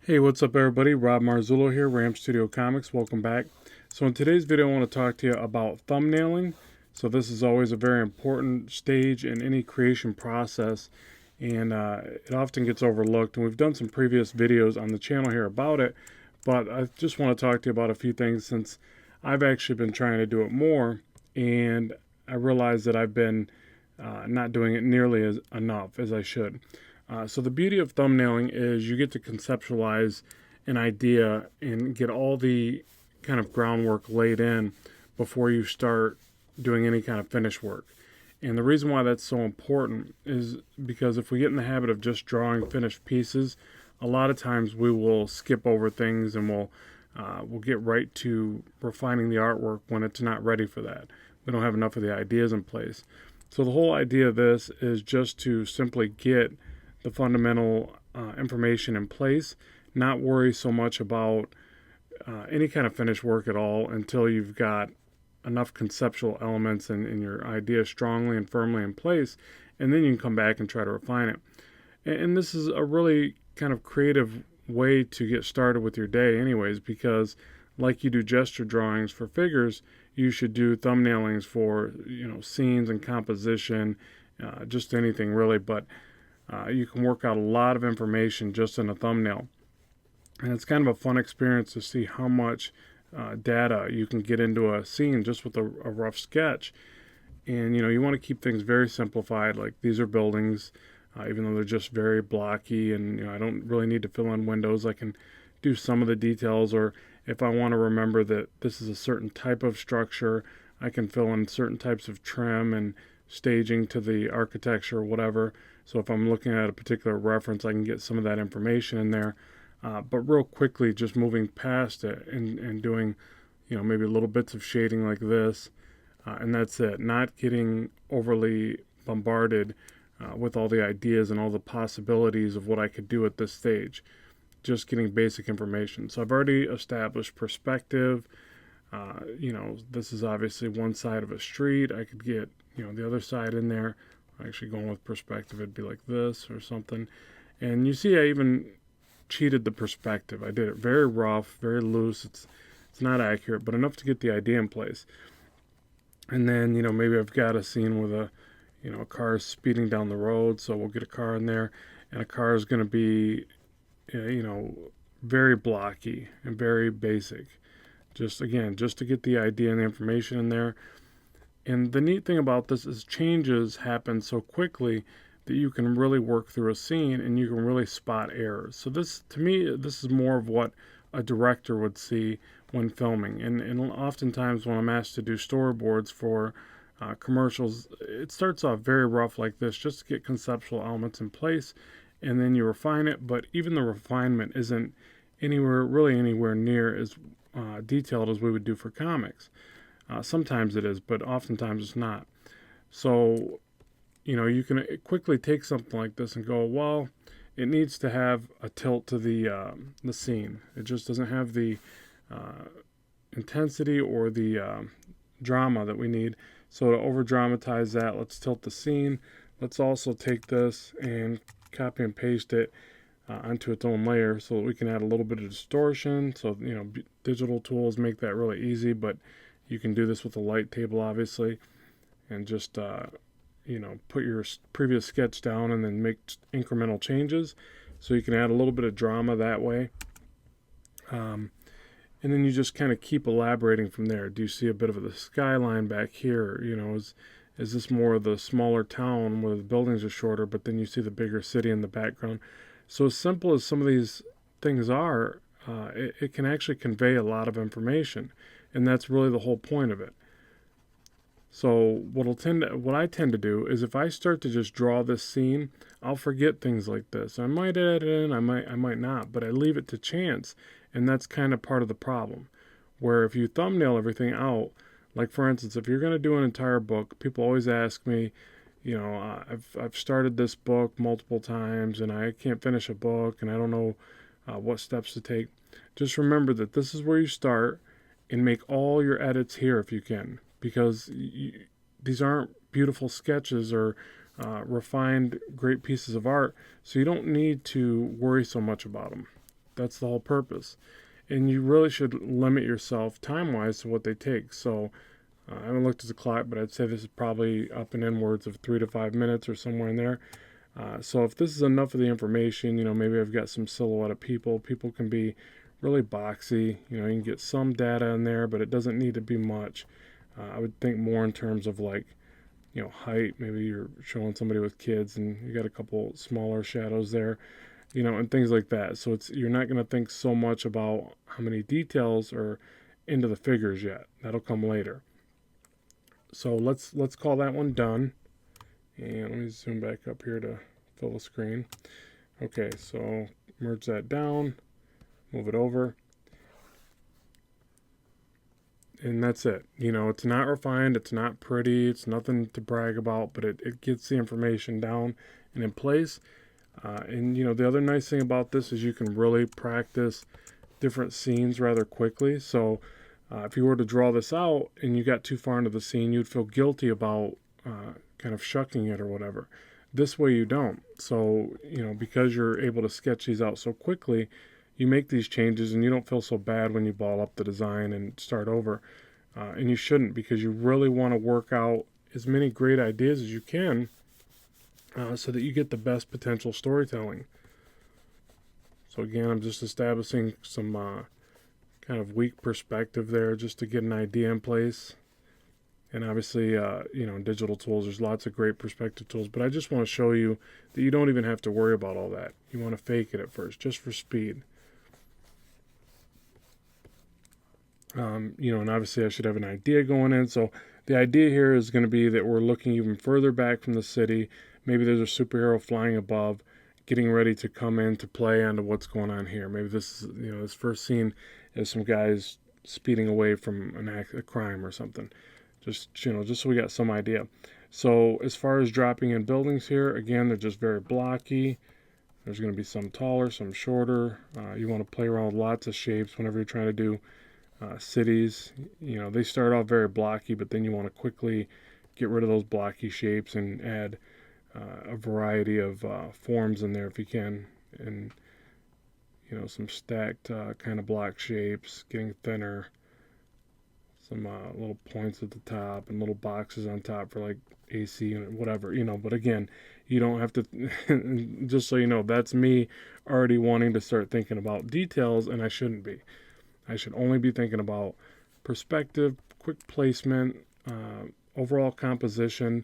Hey, what's up everybody? Rob Marzullo here, Ram Studio Comics. Welcome back. So in today's video, I want to talk to you about thumbnailing. So this is always a very important stage in any creation process, and it often gets overlooked. And we've done some previous videos on the channel here about it, but I just want to talk to you about a few things since I've actually been trying to do it more, and I realize that I've been not doing it nearly as enough as I should. So the beauty of thumbnailing is you get to conceptualize an idea and get all the kind of groundwork laid in before you start doing any kind of finish work. And the reason why that's so important is because if we get in the habit of just drawing finished pieces, a lot of times we will skip over things and we'll get right to refining the artwork when it's not ready for that. We don't have enough of the ideas in place. So the whole idea of this is just to simply get the fundamental information in place, not worry so much about any kind of finished work at all until you've got enough conceptual elements and your idea strongly and firmly in place, and then you can come back and try to refine it. And this is a really kind of creative way to get started with your day anyways, because like you do gesture drawings for figures, you should do thumbnailings for scenes and composition, just anything really, but you can work out a lot of information just in a thumbnail. And it's kind of a fun experience to see how much data you can get into a scene just with a rough sketch. And you want to keep things very simplified, like these are buildings, even though they're just very blocky, and I don't really need to fill in windows. I can do some of the details, or if I want to remember that this is a certain type of structure, I can fill in certain types of trim and staging to the architecture or whatever. So if I'm looking at a particular reference, I can get some of that information in there. But real quickly, just moving past it and doing, maybe little bits of shading like this, and that's it. Not getting overly bombarded with all the ideas and all the possibilities of what I could do at this stage. Just getting basic information. So I've already established perspective. This is obviously one side of a street. I could get, the other side in there. Actually, going with perspective, it'd be like this or something. And you see, I even cheated the perspective. I did it very rough, very loose. It's not accurate, but enough to get the idea in place. And then, maybe I've got a scene with a car speeding down the road, so we'll get a car in there, and a car is going to be, very blocky and very basic. Just to get the idea and the information in there. And the neat thing about this is changes happen so quickly that you can really work through a scene and you can really spot errors. So this, to me, this is more of what a director would see when filming. And oftentimes when I'm asked to do storyboards for commercials, it starts off very rough like this just to get conceptual elements in place, and then you refine it. But even the refinement isn't anywhere near as detailed as we would do for comics. Sometimes it is, but oftentimes it's not. So, you can quickly take something like this and go, well, it needs to have a tilt to the scene. It just doesn't have the intensity or the drama that we need. So to over dramatize that, let's tilt the scene. Let's also take this and copy and paste it onto its own layer so that we can add a little bit of distortion. So, digital tools make that really easy, but you can do this with a light table, obviously, and just, put your previous sketch down and then make incremental changes. So you can add a little bit of drama that way. And then you just kind of keep elaborating from there. Do you see a bit of the skyline back here? Is this more of the smaller town where the buildings are shorter, but then you see the bigger city in the background? So as simple as some of these things are, it can actually convey a lot of information. And that's really the whole point of it. So what I tend to do is if I start to just draw this scene, I'll forget things like this. I might add it in, I might not, but I leave it to chance, and that's kind of part of the problem. Where if you thumbnail everything out, like for instance, if you're going to do an entire book, people always ask me, I've started this book multiple times and I can't finish a book and I don't know what steps to take. Just remember that this is where you start, and make all your edits here if you can, because these aren't beautiful sketches or refined great pieces of art, so you don't need to worry so much about them. That's the whole purpose. And you really should limit yourself time-wise to what they take. So I haven't looked at the clock, but I'd say this is probably up and inwards of 3 to 5 minutes or somewhere in there. So if this is enough of the information, maybe I've got some silhouette of people. People can be really boxy. You can get some data in there, but it doesn't need to be much. I would think more in terms of like, height. Maybe you're showing somebody with kids and you got a couple smaller shadows there, and things like that. So you're not going to think so much about how many details are into the figures yet. That'll come later. So let's call that one done. And let me zoom back up here to fill the screen. Okay, so merge that down, move it over. And that's it. It's not refined, it's not pretty, it's nothing to brag about, but it gets the information down and in place. And the other nice thing about this is you can really practice different scenes rather quickly. So if you were to draw this out and you got too far into the scene, you'd feel guilty about kind of shucking it or whatever. This way you don't. So, because you're able to sketch these out so quickly, you make these changes and you don't feel so bad when you ball up the design and start over. And you shouldn't, because you really want to work out as many great ideas as you can so that you get the best potential storytelling. So again, I'm just establishing some kind of weak perspective there just to get an idea in place. And obviously, in digital tools, there's lots of great perspective tools, but I just want to show you that you don't even have to worry about all that. You want to fake it at first, just for speed. And obviously I should have an idea going in. So the idea here is going to be that we're looking even further back from the city. Maybe there's a superhero flying above, getting ready to come in to play onto what's going on here. Maybe this is, this first scene is some guys speeding away from a crime or something. Just so we got some idea. So as far as dropping in buildings here, again, they're just very blocky. There's going to be some taller, some shorter. You want to play around with lots of shapes whenever you're trying to do cities. They start off very blocky, but then you want to quickly get rid of those blocky shapes and add a variety of forms in there if you can. And, some stacked kind of block shapes, getting thinner. Some little points at the top and little boxes on top for like AC and whatever, but again, you don't have to, just so you know, that's me already wanting to start thinking about details, and I shouldn't be. I should only be thinking about perspective, quick placement, overall composition.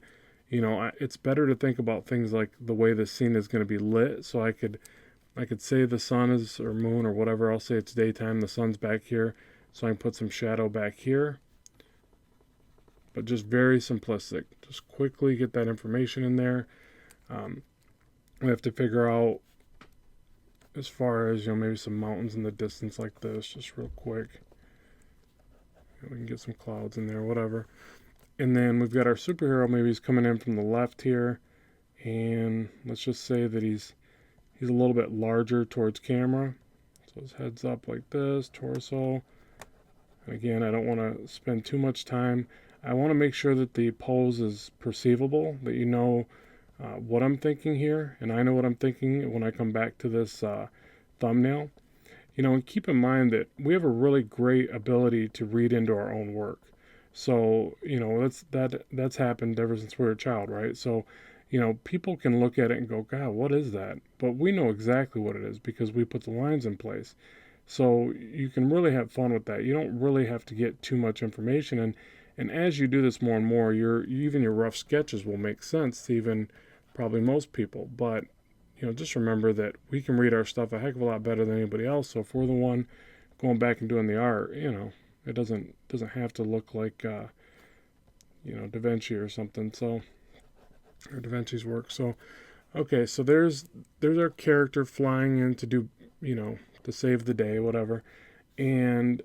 It's better to think about things like the way the scene is going to be lit. So I could say the sun is, or moon or whatever, I'll say it's daytime, the sun's back here. So I can put some shadow back here, but just very simplistic. Just quickly get that information in there. We have to figure out as far as, maybe some mountains in the distance like this, just real quick. We can get some clouds in there, whatever. And then we've got our superhero. Maybe he's coming in from the left here, and let's just say that he's a little bit larger towards camera. So his head's up like this, torso. Again, I don't want to spend too much time. I want to make sure that the pose is perceivable, that you know what I'm thinking here, and I know what I'm thinking when I come back to this thumbnail. And keep in mind that we have a really great ability to read into our own work. So, that's happened ever since we were a child, right? So, people can look at it and go, God, what is that? But we know exactly what it is because we put the lines in place. So you can really have fun with that. You don't really have to get too much information. And as you do this more and more, even your rough sketches will make sense to even probably most people. But, just remember that we can read our stuff a heck of a lot better than anybody else. So if we're the one going back and doing the art, it doesn't have to look like, Da Vinci or something. So, or Da Vinci's work. So, okay, so there's our character flying in to do, to save the day, whatever. And,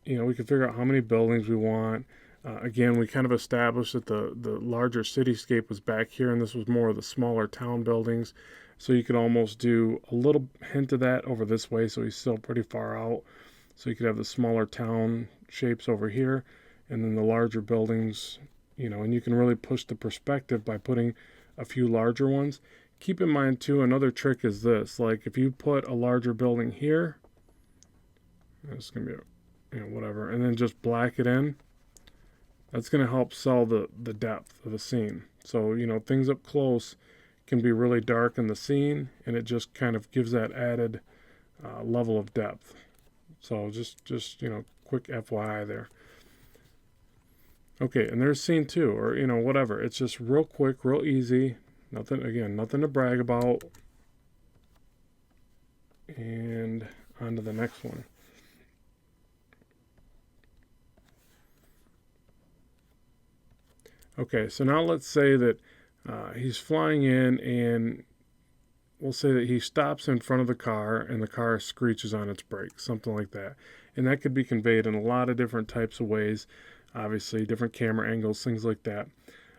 we can figure out how many buildings we want. Again, we kind of established that the larger cityscape was back here, and this was more of the smaller town buildings. So you could almost do a little hint of that over this way, so he's still pretty far out. So you could have the smaller town shapes over here, and then the larger buildings, and you can really push the perspective by putting a few larger ones. keep in mind too, another trick is this, like if you put a larger building here, it's going to be, whatever, and then just black it in, that's going to help sell the depth of the scene. So, things up close can be really dark in the scene, and it just kind of gives that added level of depth. So just quick FYI there. Okay, and there's scene 2, or whatever. It's just real quick, real easy. Nothing to brag about. And on to the next one. Okay, so now let's say that he's flying in, and we'll say that he stops in front of the car and the car screeches on its brakes, something like that. And that could be conveyed in a lot of different types of ways, obviously, different camera angles, things like that.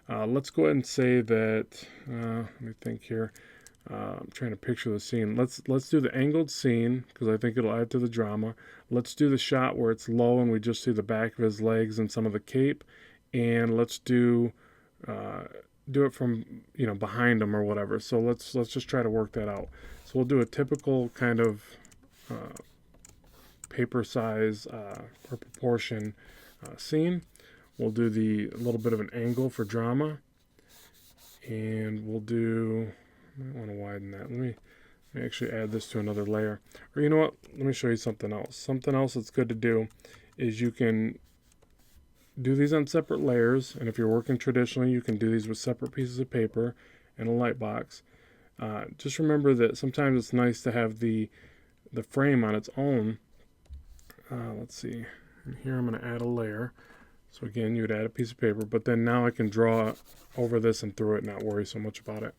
Let's go ahead and say that, let me think here. I'm trying to picture the scene. Let's do the angled scene, because I think it'll add to the drama. Let's do the shot where it's low and we just see the back of his legs and some of the cape. And let's do it from behind him or whatever. So let's just try to work that out. So we'll do a typical kind of paper size or proportion scene. We'll do a little bit of an angle for drama, and we'll do. I might want to widen that. Let me actually add this to another layer. Or you know what? Let me show you something else. Something else that's good to do is you can do these on separate layers, and if you're working traditionally, you can do these with separate pieces of paper and a light box. Just remember that sometimes it's nice to have the frame on its own. Let's see. And here I'm going to add a layer. So again, you would add a piece of paper, but then now I can draw over this and through it, not worry so much about it.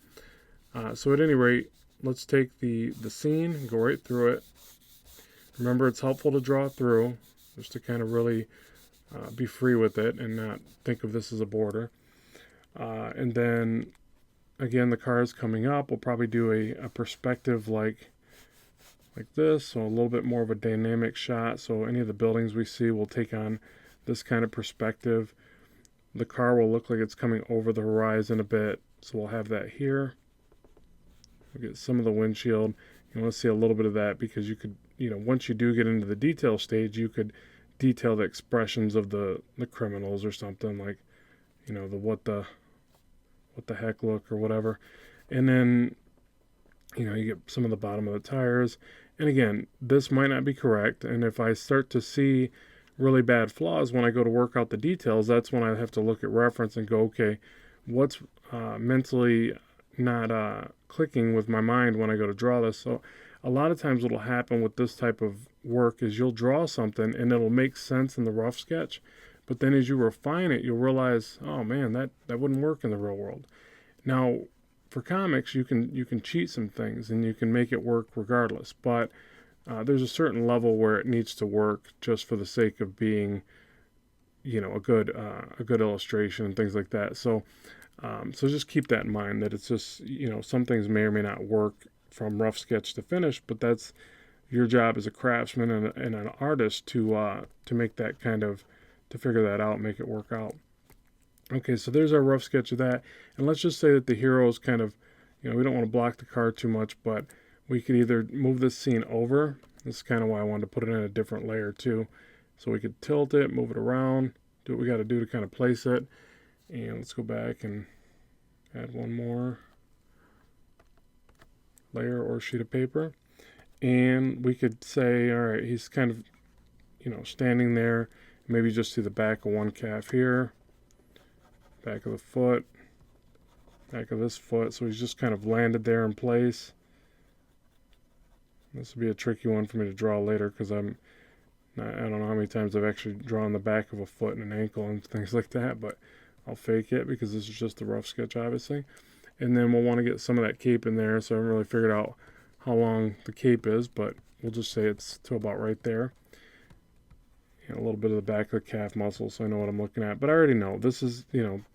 So at any rate, let's take the scene and go right through it. Remember, it's helpful to draw through, just to kind of really be free with it and not think of this as a border. And then, again, the car is coming up. We'll probably do a perspective like this, so a little bit more of a dynamic shot. So any of the buildings we see will take on this kind of perspective. The car will look like it's coming over the horizon a bit, so we'll have that here. We'll get some of the windshield. You want to see a little bit of that because you could, once you do get into the detail stage, you could detail the expressions of the criminals or something, like, the what the heck look or whatever. And then, you get some of the bottom of the tires. And again, this might not be correct. And if I start to see really bad flaws when I go to work out the details, that's when I have to look at reference and go, okay, what's mentally not clicking with my mind when I go to draw this. So a lot of times what'll happen with this type of work is you'll draw something and it'll make sense in the rough sketch, but then as you refine it, you'll realize, oh man, that wouldn't work in the real world. Now, for comics, you can cheat some things and you can make it work regardless, but there's a certain level where it needs to work just for the sake of being, a good illustration and things like that. So just keep that in mind, that it's just, some things may or may not work from rough sketch to finish, but that's your job as a craftsman and an artist to make that to figure that out, make it work out. Okay, so there's our rough sketch of that. And let's just say that the hero is kind of, we don't want to block the car too much, but we could either move this scene over. This is kind of why I wanted to put it in a different layer too. So we could tilt it, move it around, do what we got to do to kind of place it. And let's go back and add one more layer or sheet of paper. And we could say, all right, he's kind of, standing there. Maybe just see the back of one calf here, back of the foot, back of this foot. So he's just kind of landed there in place. This would be a tricky one for me to draw later because I don't know how many times I've actually drawn the back of a foot and an ankle and things like that, but I'll fake it because this is just a rough sketch, obviously. And then we'll want to get some of that cape in there, so I haven't really figured out how long the cape is, but we'll just say it's to about right there. And a little bit of the back of the calf muscle, so I know what I'm looking at. But I already know. This is,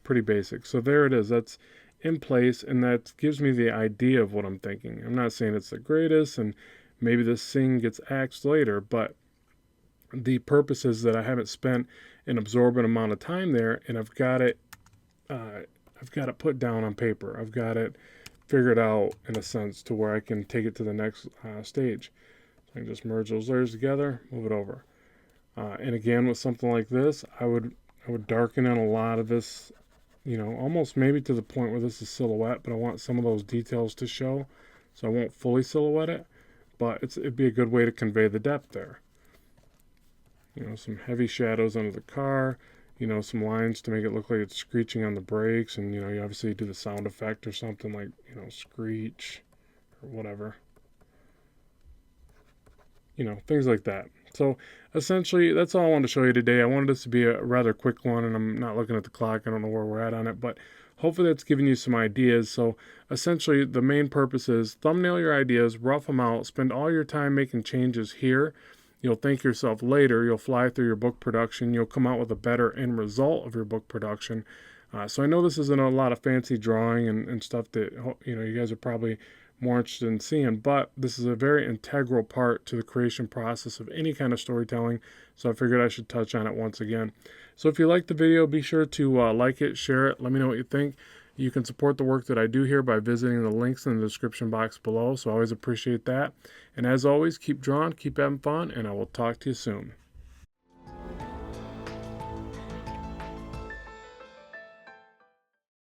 pretty basic. So there it is. That's in place, and that gives me the idea of what I'm thinking. I'm not saying it's the greatest, and maybe this scene gets axed later, but the purpose is that I haven't spent an absorbent amount of time there, and I've got it put down on paper. I've got it figured out in a sense to where I can take it to the next stage. So I can just merge those layers together, move it over. And again, with something like this, I would darken in a lot of this, almost maybe to the point where this is silhouette, but I want some of those details to show. So I won't fully silhouette it, but it'd be a good way to convey the depth there. Some heavy shadows under the car, some lines to make it look like it's screeching on the brakes, and you obviously do the sound effect or something like, screech or whatever. Things like that. So essentially, that's all I wanted to show you today. I wanted this to be a rather quick one, and I'm not looking at the clock. I don't know where we're at on it, but hopefully that's giving you some ideas. So essentially, the main purpose is thumbnail your ideas, rough them out, spend all your time making changes here. You'll thank yourself later. You'll fly through your book production. You'll come out with a better end result of your book production. So I know this isn't a lot of fancy drawing and stuff that you guys are probably more interested in seeing, but this is a very integral part to the creation process of any kind of storytelling, so I figured I should touch on it once again. So if you liked the video, be sure to like it, share it, let me know what you think. You can support the work that I do here by visiting the links in the description box below, so I always appreciate that. And as always, keep drawing, keep having fun, and I will talk to you soon.